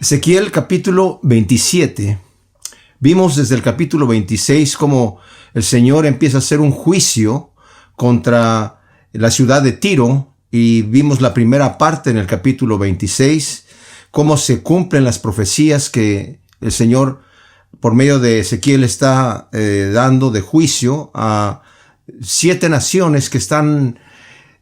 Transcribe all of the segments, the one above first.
Ezequiel capítulo 27. Vimos desde el capítulo 26 cómo el Señor empieza a hacer un juicio contra la ciudad de Tiro, y vimos la primera parte en el capítulo 26, cómo se cumplen las profecías que el Señor por medio de Ezequiel está dando de juicio a 7 naciones que están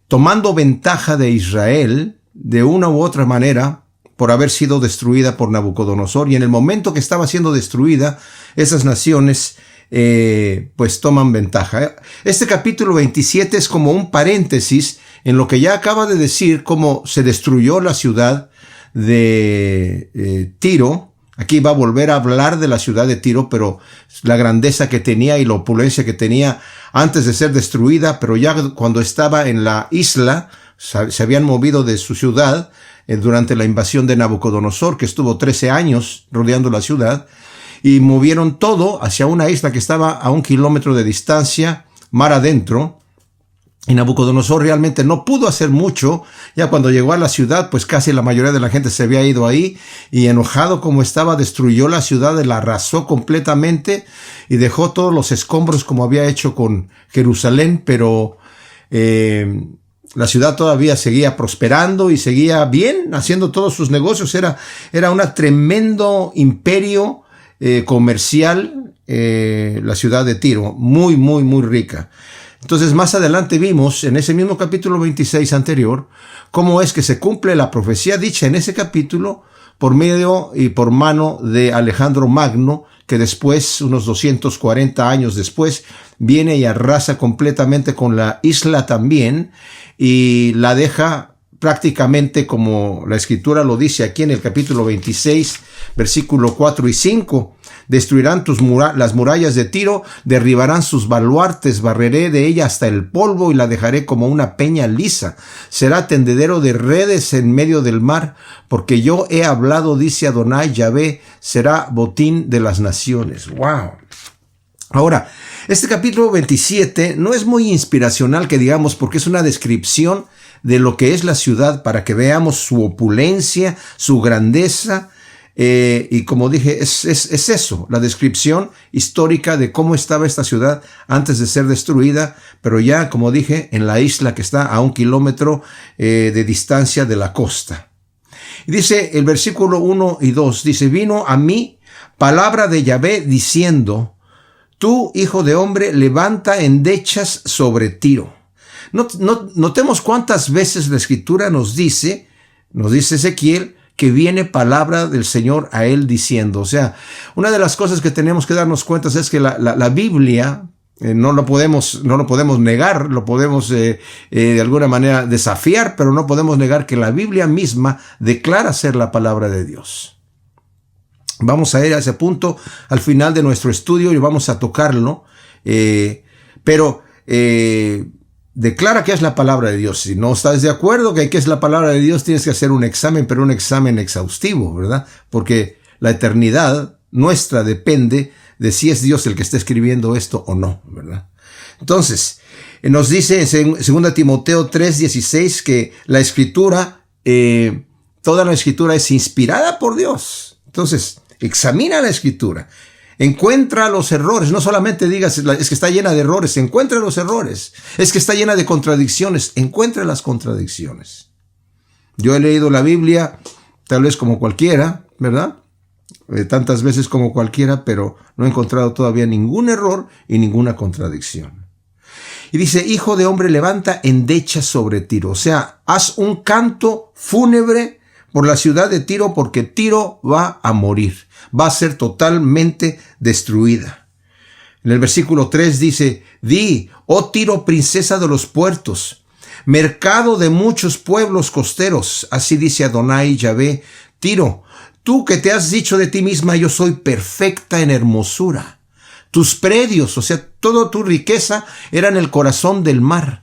tomando ventaja de Israel de una u otra manera por haber sido destruida por Nabucodonosor. Y en el momento que estaba siendo destruida, esas naciones pues toman ventaja. Este capítulo 27 es como un paréntesis en lo que ya acaba de decir, cómo se destruyó la ciudad de Tiro. Aquí va a volver a hablar de la ciudad de Tiro, pero la grandeza que tenía y la opulencia que tenía antes de ser destruida, pero ya cuando estaba en la isla, se habían movido de su ciudad durante la invasión de Nabucodonosor, que estuvo 13 años rodeando la ciudad, y movieron todo hacia una isla que estaba a 1 kilómetro de distancia, mar adentro. Y Nabucodonosor realmente no pudo hacer mucho. Ya cuando llegó a la ciudad, pues casi la mayoría de la gente se había ido ahí, y enojado como estaba, destruyó la ciudad, la arrasó completamente y dejó todos los escombros como había hecho con Jerusalén, pero la ciudad todavía seguía prosperando y seguía bien, haciendo todos sus negocios. Era un tremendo imperio comercial, la ciudad de Tiro, muy, muy, muy rica. Entonces, más adelante vimos, en ese mismo capítulo 26 anterior, cómo es que se cumple la profecía dicha en ese capítulo por medio y por mano de Alejandro Magno, que después, unos 240 años después, viene y arrasa completamente con la isla también, y la deja prácticamente como la escritura lo dice aquí en el capítulo 26, versículo 4 y 5. Destruirán las murallas de Tiro, derribarán sus baluartes, barreré de ella hasta el polvo y la dejaré como una peña lisa. Será tendedero de redes en medio del mar, porque yo he hablado, dice Adonai Yahvé, será botín de las naciones. ¡Wow! Ahora, este capítulo 27 no es muy inspiracional, que digamos, porque es una descripción de lo que es la ciudad, para que veamos su opulencia, su grandeza, y como dije, es eso, la descripción histórica de cómo estaba esta ciudad antes de ser destruida, pero ya, como dije, en la isla que está a 1 kilómetro de distancia de la costa. Y dice el versículo 1 y 2, dice, vino a mí palabra de Yahvé diciendo, tú, hijo de hombre, levanta endechas sobre Tiro. Notemos cuántas veces la escritura nos dice Ezequiel, que viene palabra del Señor a él diciendo. O sea, una de las cosas que tenemos que darnos cuenta es que la Biblia, no lo podemos negar, lo podemos de alguna manera desafiar, pero no podemos negar que la Biblia misma declara ser la palabra de Dios. Vamos a ir a ese punto al final de nuestro estudio y vamos a tocarlo, pero declara que es la palabra de Dios. Si no estás de acuerdo que es la palabra de Dios, tienes que hacer un examen, pero un examen exhaustivo, ¿verdad? Porque la eternidad nuestra depende de si es Dios el que está escribiendo esto o no, ¿verdad? Entonces, nos dice en 2 Timoteo 3:16 que la escritura, toda la escritura es inspirada por Dios. Entonces, examina la escritura. Encuentra los errores, no solamente digas, es que está llena de errores, encuentra los errores. Es que está llena de contradicciones, encuentra las contradicciones. Yo he leído la Biblia, tal vez como cualquiera, ¿verdad? Tantas veces como cualquiera, pero no he encontrado todavía ningún error y ninguna contradicción. Y dice, hijo de hombre, levanta endechas sobre Tiro. O sea, haz un canto fúnebre por la ciudad de Tiro, porque Tiro va a morir, va a ser totalmente destruida. En el versículo 3 dice, di, oh Tiro, princesa de los puertos, mercado de muchos pueblos costeros, así dice Adonai Yahvé, Tiro, tú que te has dicho de ti misma, yo soy perfecta en hermosura. Tus predios, o sea, toda tu riqueza era en el corazón del mar.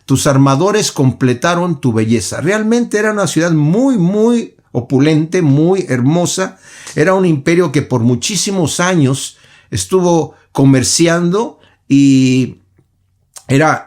Tus armadores completaron tu belleza. Realmente era una ciudad muy, muy opulente, muy hermosa. Era un imperio que por muchísimos años estuvo comerciando y era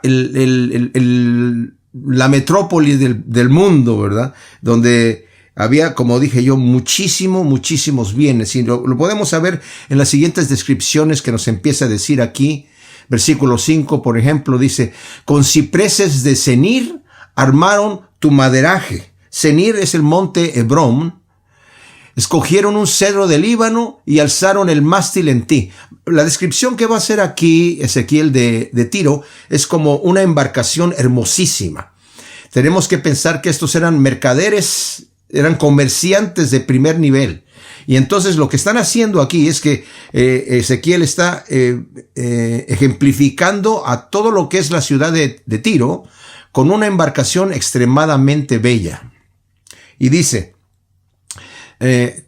la metrópoli del mundo, ¿verdad? Donde Había, como dije yo, muchísimos bienes. Y lo podemos saber en las siguientes descripciones que nos empieza a decir aquí. Versículo 5, por ejemplo, dice, con cipreses de Senir armaron tu maderaje. Senir es el monte Hebrón. Escogieron un cedro del Líbano y alzaron el mástil en ti. La descripción que va a hacer aquí Ezequiel de Tiro es como una embarcación hermosísima. Tenemos que pensar que estos eran mercaderes, eran comerciantes de primer nivel. Y entonces lo que están haciendo aquí es que Ezequiel está ejemplificando a todo lo que es la ciudad de Tiro con una embarcación extremadamente bella. Y dice,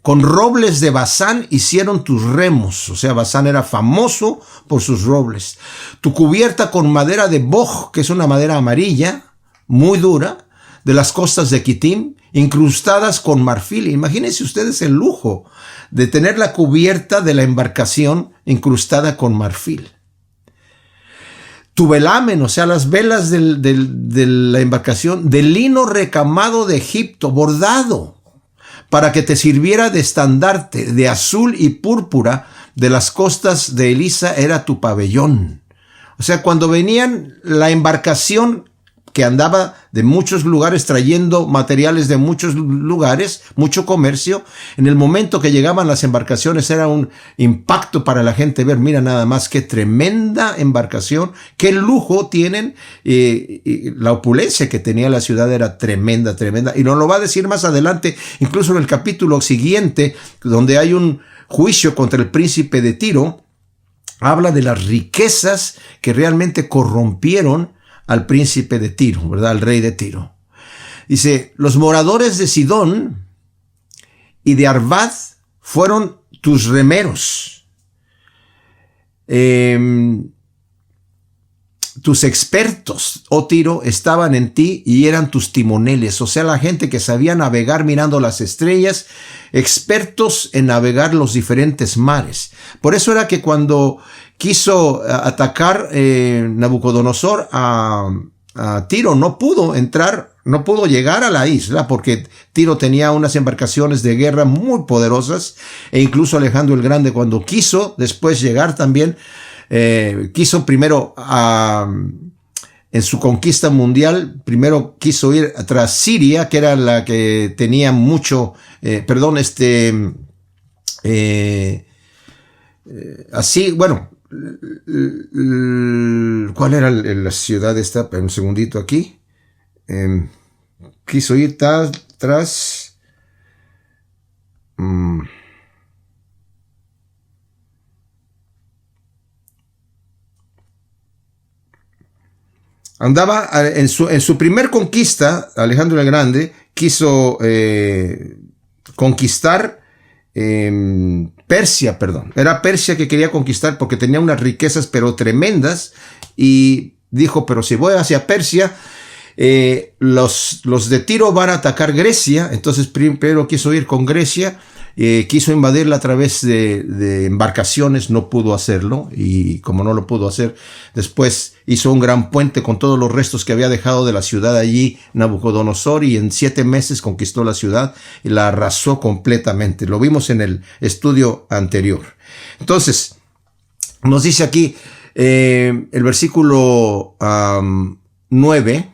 con robles de Basán hicieron tus remos. O sea, Basán era famoso por sus robles. Tu cubierta con madera de boj, que es una madera amarilla, muy dura, de las costas de Quitim, incrustadas con marfil. Imagínense ustedes el lujo de tener la cubierta de la embarcación incrustada con marfil. Tu velamen, o sea, las velas de la embarcación, de lino recamado de Egipto, bordado, para que te sirviera de estandarte, de azul y púrpura, de las costas de Elisa era tu pabellón. O sea, cuando venían la embarcación que andaba de muchos lugares trayendo materiales de muchos lugares, mucho comercio, en el momento que llegaban las embarcaciones era un impacto para la gente ver, mira nada más qué tremenda embarcación, qué lujo tienen, y la opulencia que tenía la ciudad era tremenda, y nos lo va a decir más adelante, incluso en el capítulo siguiente, donde hay un juicio contra el príncipe de Tiro, habla de las riquezas que realmente corrompieron al príncipe de Tiro, ¿verdad? Al rey de Tiro. Dice, los moradores de Sidón y de Arvad fueron tus remeros. Tus expertos, oh Tiro, estaban en ti y eran tus timoneles. O sea, la gente que sabía navegar mirando las estrellas, expertos en navegar los diferentes mares. Por eso era que cuando quiso atacar Nabucodonosor a Tiro, no pudo entrar, no pudo llegar a la isla porque Tiro tenía unas embarcaciones de guerra muy poderosas, e incluso Alejandro el Grande, cuando quiso después llegar también, quiso primero en su conquista mundial, primero quiso ir tras Siria, que era la que tenía mucho, así, bueno, ¿cuál era la ciudad esta? Un segundito aquí. Quiso ir tras andaba en su primer conquista. Alejandro el Grande quiso conquistar Persia, era Persia que quería conquistar porque tenía unas riquezas pero tremendas, y dijo, pero si voy hacia Persia, los de Tiro van a atacar Grecia. Entonces primero quiso ir con Grecia, quiso invadirla a través de embarcaciones, no pudo hacerlo, y como no lo pudo hacer, después hizo un gran puente con todos los restos que había dejado de la ciudad allí Nabucodonosor, y en 7 meses conquistó la ciudad y la arrasó completamente. Lo vimos en el estudio anterior. Entonces, nos dice aquí el versículo 9,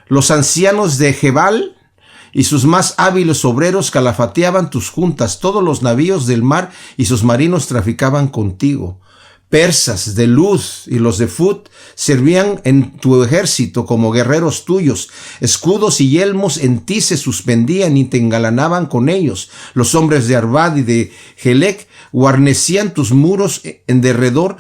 los ancianos de Gebal y sus más hábiles obreros calafateaban tus juntas, todos los navíos del mar y sus marinos traficaban contigo. Persas de Lud y los de Fut servían en tu ejército como guerreros tuyos. Escudos y yelmos en ti se suspendían y te engalanaban con ellos. Los hombres de Arvad y de Gelec guarnecían tus muros en derredor,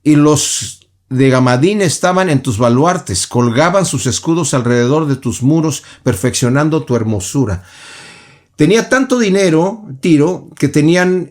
y los de Gamadín estaban en tus baluartes, colgaban sus escudos alrededor de tus muros, perfeccionando tu hermosura. Tenía tanto dinero, Tiro, que tenían,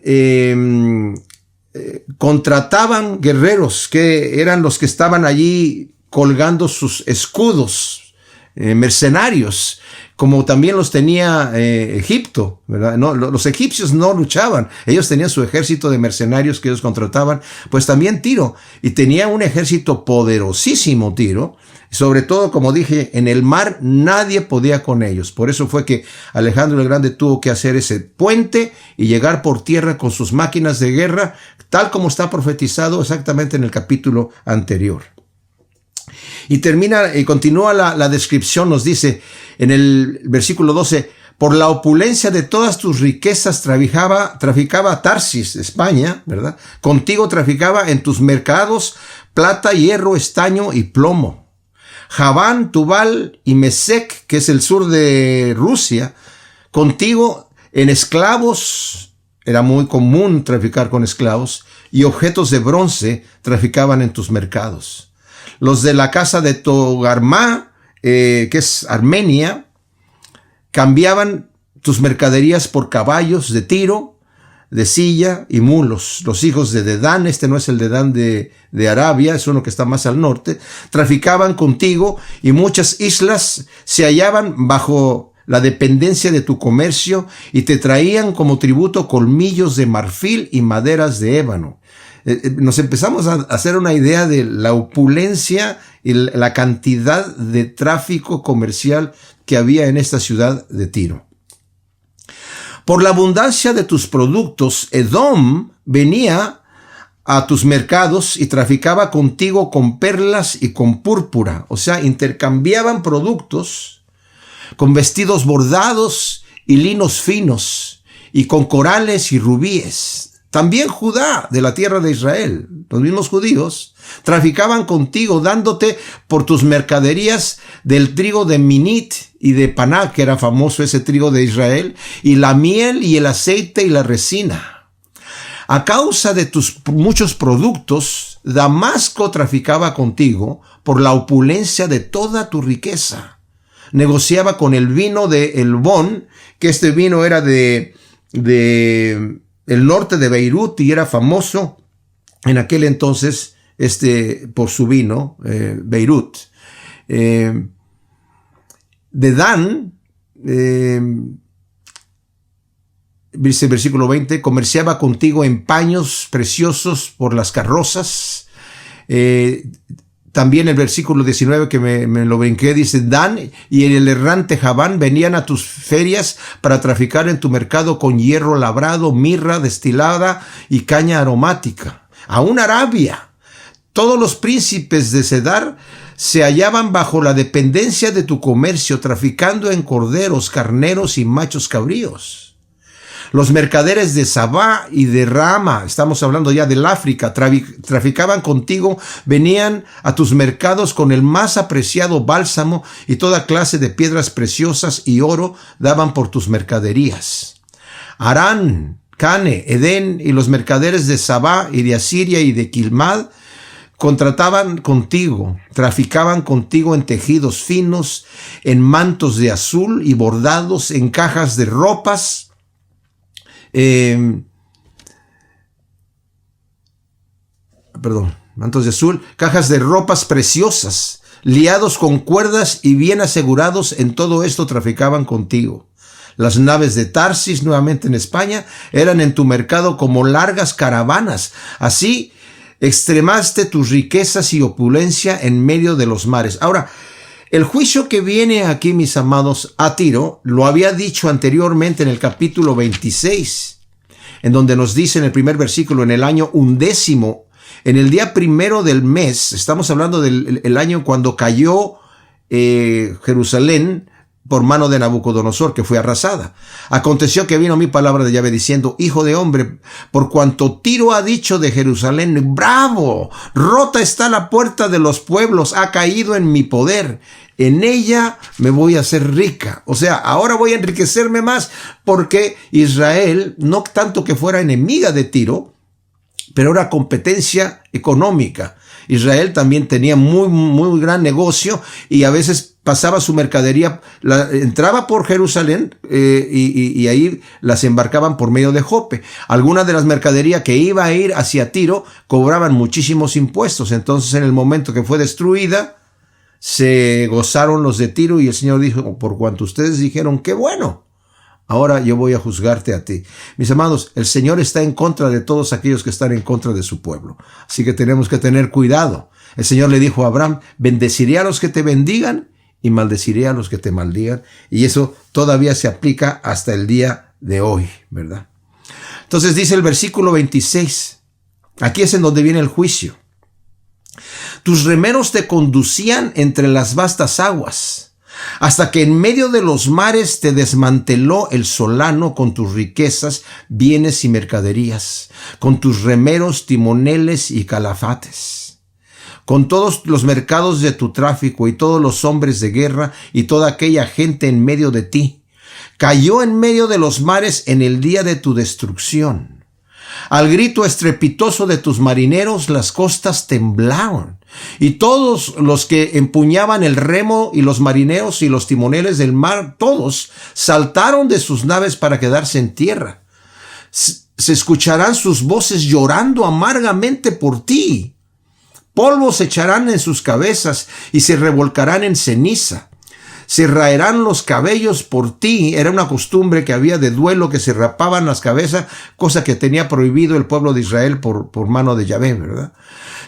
contrataban guerreros que eran los que estaban allí colgando sus escudos, mercenarios, como también los tenía Egipto, ¿verdad? No, los egipcios no luchaban, ellos tenían su ejército de mercenarios que ellos contrataban, pues también Tiro, y tenía un ejército poderosísimo Tiro. Sobre todo, como dije, en el mar nadie podía con ellos. Por eso fue que Alejandro el Grande tuvo que hacer ese puente y llegar por tierra con sus máquinas de guerra, tal como está profetizado exactamente en el capítulo anterior. Y termina y continúa la descripción, nos dice en el versículo 12, por la opulencia de todas tus riquezas traficaba Tarsis, España, ¿verdad? Contigo traficaba en tus mercados plata, hierro, estaño y plomo. Javán, Tubal y Mesec, que es el sur de Rusia, contigo en esclavos, era muy común traficar con esclavos, y objetos de bronce traficaban en tus mercados. Los de la casa de Togarmá, que es Armenia, cambiaban tus mercaderías por caballos de Tiro, de silla y mulos. Los hijos de Dedán, este no es el Dedán de Arabia, es uno que está más al norte, traficaban contigo y muchas islas se hallaban bajo la dependencia de tu comercio y te traían como tributo colmillos de marfil y maderas de ébano. Nos empezamos a hacer una idea de la opulencia y la cantidad de tráfico comercial que había en esta ciudad de Tiro. Por la abundancia de tus productos, Edom venía a tus mercados y traficaba contigo con perlas y con púrpura. O sea, intercambiaban productos con vestidos bordados y linos finos y con corales y rubíes. También Judá, de la tierra de Israel, los mismos judíos, traficaban contigo dándote por tus mercaderías del trigo de Minit y de Paná, que era famoso ese trigo de Israel, y la miel y el aceite y la resina. A causa de tus muchos productos, Damasco traficaba contigo por la opulencia de toda tu riqueza. Negociaba con el vino de Elbón, que este vino era de el norte de Beirut y era famoso en aquel entonces por su vino, Beirut. Dedán, dice el versículo 20, comerciaba contigo en paños preciosos por las carrozas. También el versículo 19 que me lo brinqué, dice, Dan y el errante Javán venían a tus ferias para traficar en tu mercado con hierro labrado, mirra destilada y caña aromática. Aún Arabia, todos los príncipes de Cedar se hallaban bajo la dependencia de tu comercio, traficando en corderos, carneros y machos cabríos. Los mercaderes de Sabá y de Rama, estamos hablando ya del África, traficaban contigo, venían a tus mercados con el más apreciado bálsamo y toda clase de piedras preciosas y oro daban por tus mercaderías. Arán, Cane, Edén y los mercaderes de Sabá y de Asiria y de Quilmad contrataban contigo, traficaban contigo en tejidos finos, en mantos de azul y bordados, en cajas de ropas, mantos de azul, cajas de ropas preciosas, liados con cuerdas y bien asegurados, en todo esto traficaban contigo. Las naves de Tarsis, nuevamente en España, eran en tu mercado como largas caravanas. Así extremaste tus riquezas y opulencia en medio de los mares. Ahora, el juicio que viene aquí, mis amados, a Tiro, lo había dicho anteriormente en el capítulo 26, en donde nos dice en el primer versículo, en el año 11, en el día 1 del mes, estamos hablando del año cuando cayó Jerusalén por mano de Nabucodonosor, que fue arrasada. Aconteció que vino mi palabra de Yahvé diciendo, hijo de hombre, por cuanto Tiro ha dicho de Jerusalén, bravo, rota está la puerta de los pueblos, ha caído en mi poder, en ella me voy a hacer rica. O sea, ahora voy a enriquecerme más, porque Israel, no tanto que fuera enemiga de Tiro, pero era competencia económica. Israel también tenía muy gran negocio y a veces pasaba su mercadería, entraba por Jerusalén y ahí las embarcaban por medio de Jope. Algunas de las mercaderías que iba a ir hacia Tiro cobraban muchísimos impuestos. Entonces, en el momento que fue destruida, se gozaron los de Tiro y el Señor dijo, por cuanto ustedes dijeron, qué bueno, ahora yo voy a juzgarte a ti. Mis amados, el Señor está en contra de todos aquellos que están en contra de su pueblo. Así que tenemos que tener cuidado. El Señor le dijo a Abraham, bendeciré a los que te bendigan y maldeciré a los que te maldigan. Y eso todavía se aplica hasta el día de hoy, ¿verdad? Entonces dice el versículo 26, aquí es en donde viene el juicio. Tus remeros te conducían entre las vastas aguas, hasta que en medio de los mares te desmanteló el solano con tus riquezas, bienes y mercaderías, con tus remeros, timoneles y calafates, con todos los mercados de tu tráfico y todos los hombres de guerra y toda aquella gente en medio de ti. Cayó en medio de los mares en el día de tu destrucción. Al grito estrepitoso de tus marineros, las costas temblaron, y todos los que empuñaban el remo y los marineros y los timoneles del mar, todos saltaron de sus naves para quedarse en tierra. Se escucharán sus voces llorando amargamente por ti. Polvo se echarán en sus cabezas y se revolcarán en ceniza. Se raerán los cabellos por ti. Era una costumbre que había de duelo, que se rapaban las cabezas, cosa que tenía prohibido el pueblo de Israel por mano de Yahvé, ¿verdad?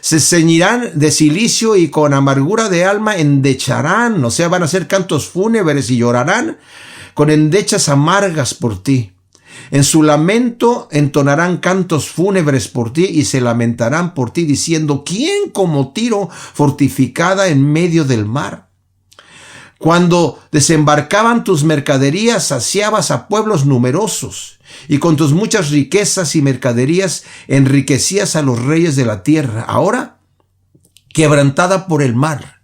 Se ceñirán de cilicio y con amargura de alma endecharán, o sea, van a hacer cantos fúnebres y llorarán con endechas amargas por ti. En su lamento entonarán cantos fúnebres por ti y se lamentarán por ti diciendo, ¿quién como Tiro fortificada en medio del mar? Cuando desembarcaban tus mercaderías, saciabas a pueblos numerosos, y con tus muchas riquezas y mercaderías enriquecías a los reyes de la tierra. Ahora, quebrantada por el mar,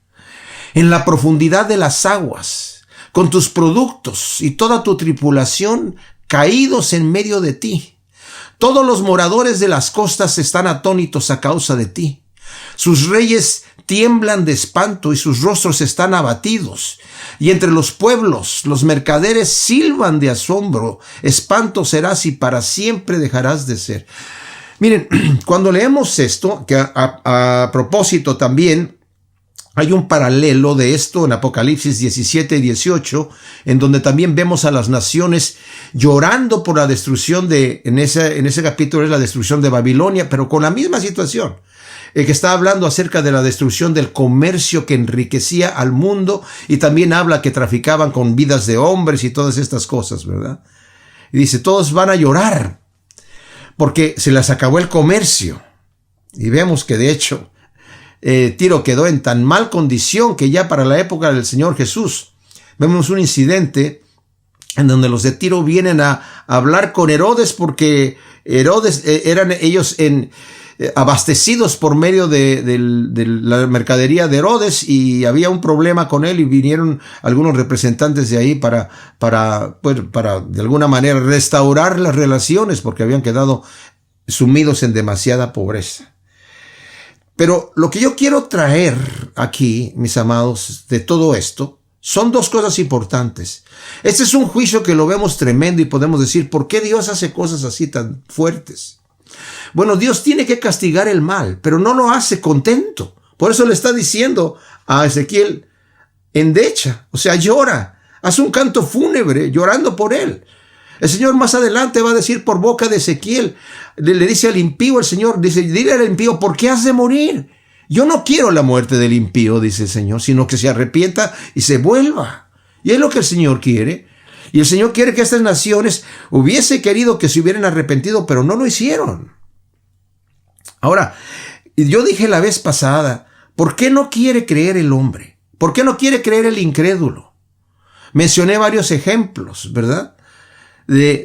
en la profundidad de las aguas, con tus productos y toda tu tripulación caídos en medio de ti. Todos los moradores de las costas están atónitos a causa de ti. Sus reyes tiemblan de espanto y sus rostros están abatidos. Y entre los pueblos, los mercaderes silban de asombro. Espanto serás y para siempre dejarás de ser. Miren, cuando leemos esto, que a propósito también, hay un paralelo de esto en Apocalipsis 17 y 18, en donde también vemos a las naciones llorando por la destrucción en ese capítulo es la destrucción de Babilonia, pero con la misma situación. Que está hablando acerca de la destrucción del comercio que enriquecía al mundo, y también habla que traficaban con vidas de hombres y todas estas cosas, ¿verdad? Y dice, todos van a llorar porque se les acabó el comercio. Y vemos que de hecho Tiro quedó en tan mal condición que ya para la época del Señor Jesús vemos un incidente en donde los de Tiro vienen a hablar con Herodes, porque Herodes eran ellos abastecidos por medio de la mercadería de Herodes, y había un problema con él, y vinieron algunos representantes de ahí para de alguna manera restaurar las relaciones, porque habían quedado sumidos en demasiada pobreza. Pero lo que yo quiero traer aquí, mis amados, de todo esto, son dos cosas importantes. Este es un juicio que lo vemos tremendo y podemos decir, ¿por qué Dios hace cosas así tan fuertes? Bueno, Dios tiene que castigar el mal, pero no lo hace contento. Por eso le está diciendo a Ezequiel, endecha, o sea, llora, haz un canto fúnebre llorando por él. El Señor más adelante va a decir por boca de Ezequiel, le dice al impío, el Señor dice, dile al impío, ¿por qué has de morir? Yo no quiero la muerte del impío, dice el Señor, sino que se arrepienta y se vuelva. Y es lo que el Señor quiere. Y el Señor quiere que estas naciones hubiese querido que se hubieran arrepentido, pero no lo hicieron. Ahora, yo dije la vez pasada, ¿por qué no quiere creer el hombre? ¿Por qué no quiere creer el incrédulo? Mencioné varios ejemplos, ¿verdad? De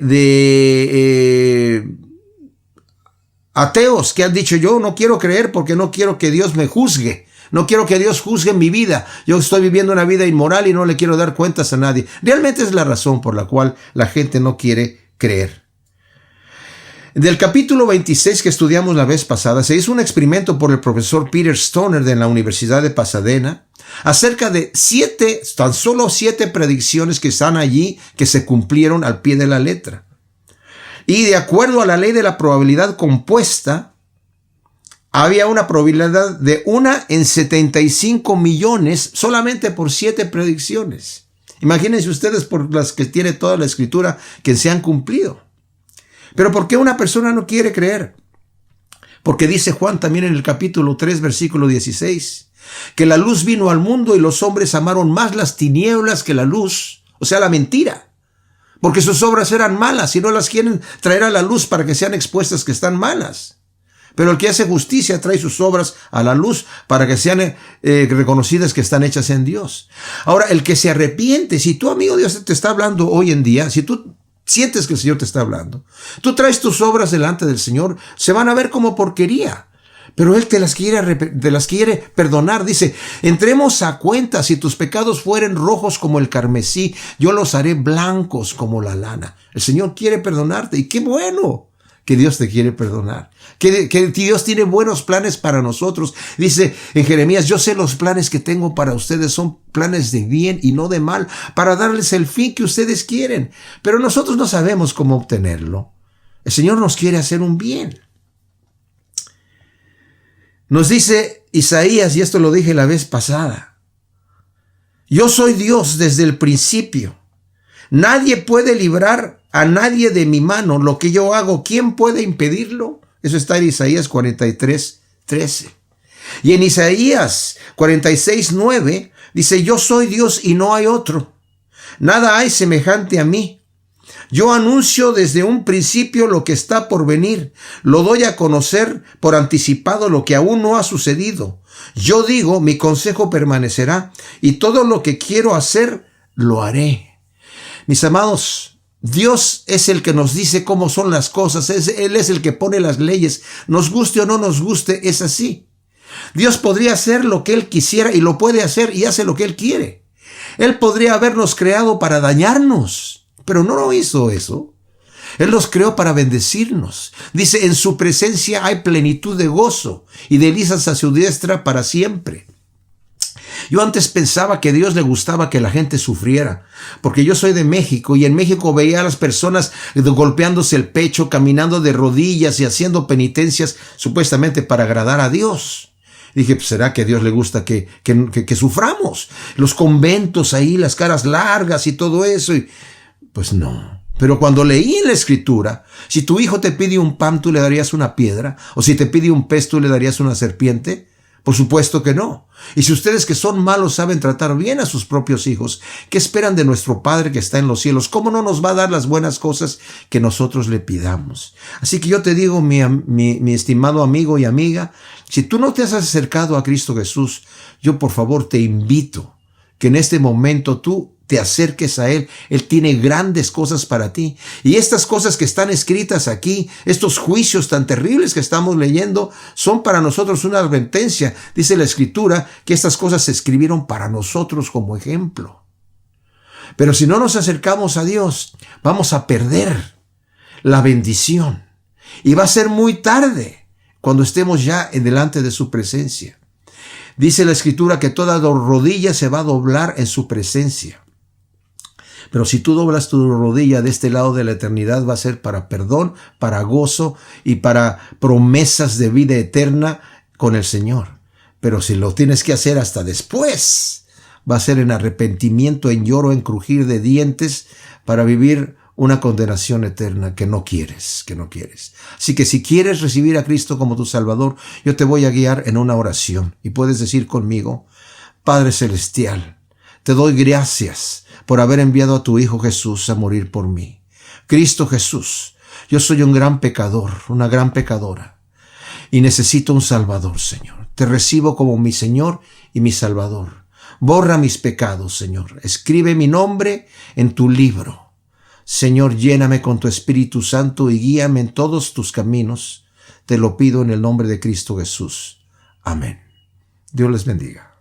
ateos que han dicho, yo no quiero creer porque no quiero que Dios me juzgue. No quiero que Dios juzgue mi vida. Yo estoy viviendo una vida inmoral y no le quiero dar cuentas a nadie. Realmente es la razón por la cual la gente no quiere creer. Del capítulo 26 que estudiamos la vez pasada, se hizo un experimento por el profesor Peter Stoner de la Universidad de Pasadena acerca de tan solo 7 predicciones que están allí que se cumplieron al pie de la letra. Y de acuerdo a la ley de la probabilidad compuesta, había una probabilidad de 1 en 75 millones solamente por 7 predicciones. Imagínense ustedes por las que tiene toda la Escritura que se han cumplido. Pero ¿por qué una persona no quiere creer? Porque dice Juan también en el capítulo 3, versículo 16, que la luz vino al mundo y los hombres amaron más las tinieblas que la luz, o sea, la mentira. Porque sus obras eran malas y no las quieren traer a la luz para que sean expuestas que están malas. Pero el que hace justicia trae sus obras a la luz para que sean reconocidas que están hechas en Dios. Ahora, el que se arrepiente, si tu amigo Dios te está hablando hoy en día, si tú sientes que el Señor te está hablando, tú traes tus obras delante del Señor, se van a ver como porquería. Pero Él te las quiere perdonar. Dice, entremos a cuenta, si tus pecados fueren rojos como el carmesí, yo los haré blancos como la lana. El Señor quiere perdonarte y qué bueno que Dios te quiere perdonar. Que Dios tiene buenos planes para nosotros. Dice en Jeremías, yo sé los planes que tengo para ustedes, son planes de bien y no de mal, para darles el fin que ustedes quieren. Pero nosotros no sabemos cómo obtenerlo. El Señor nos quiere hacer un bien. Nos dice Isaías, y esto lo dije la vez pasada, yo soy Dios desde el principio. Nadie puede librar a nadie de mi mano. Lo que yo hago, ¿quién puede impedirlo? Eso está en Isaías 43, 13. Y en Isaías 46, 9, dice, yo soy Dios y no hay otro. Nada hay semejante a mí. Yo anuncio desde un principio lo que está por venir. Lo doy a conocer por anticipado lo que aún no ha sucedido. Yo digo, mi consejo permanecerá y todo lo que quiero hacer, lo haré. Mis amados, Dios es el que nos dice cómo son las cosas. Él es el que pone las leyes. Nos guste o no nos guste, es así. Dios podría hacer lo que Él quisiera y lo puede hacer y hace lo que Él quiere. Él podría habernos creado para dañarnos, pero no lo hizo eso. Él nos creó para bendecirnos. Dice, en su presencia hay plenitud de gozo y delicias a su diestra para siempre. Yo antes pensaba que a Dios le gustaba que la gente sufriera, porque yo soy de México y en México veía a las personas golpeándose el pecho, caminando de rodillas y haciendo penitencias supuestamente para agradar a Dios. Dije, pues será que a Dios le gusta que suframos. Los conventos ahí, las caras largas y todo eso. Y pues no. Pero cuando leí en la Escritura, si tu hijo te pide un pan, ¿tú le darías una piedra? O si te pide un pez, ¿tú le darías una serpiente? Por supuesto que no. Y si ustedes que son malos saben tratar bien a sus propios hijos, ¿qué esperan de nuestro Padre que está en los cielos? ¿Cómo no nos va a dar las buenas cosas que nosotros le pidamos? Así que yo te digo, mi estimado amigo y amiga, si tú no te has acercado a Cristo Jesús, yo por favor te invito que en este momento tú te acerques a Él. Él tiene grandes cosas para ti. Y estas cosas que están escritas aquí, estos juicios tan terribles que estamos leyendo, son para nosotros una advertencia. Dice la Escritura que estas cosas se escribieron para nosotros como ejemplo. Pero si no nos acercamos a Dios, vamos a perder la bendición. Y va a ser muy tarde cuando estemos ya delante de su presencia. Dice la Escritura que toda rodilla se va a doblar en su presencia. Pero si tú doblas tu rodilla de este lado de la eternidad, va a ser para perdón, para gozo y para promesas de vida eterna con el Señor. Pero si lo tienes que hacer hasta después, va a ser en arrepentimiento, en lloro, en crujir de dientes, para vivir una condenación eterna que no quieres. Así que si quieres recibir a Cristo como tu Salvador, yo te voy a guiar en una oración. Y puedes decir conmigo, Padre Celestial, te doy gracias por haber enviado a tu Hijo Jesús a morir por mí. Cristo Jesús, yo soy un gran pecador, una gran pecadora, y necesito un Salvador, Señor. Te recibo como mi Señor y mi Salvador. Borra mis pecados, Señor. Escribe mi nombre en tu libro. Señor, lléname con tu Espíritu Santo y guíame en todos tus caminos. Te lo pido en el nombre de Cristo Jesús. Amén. Dios les bendiga.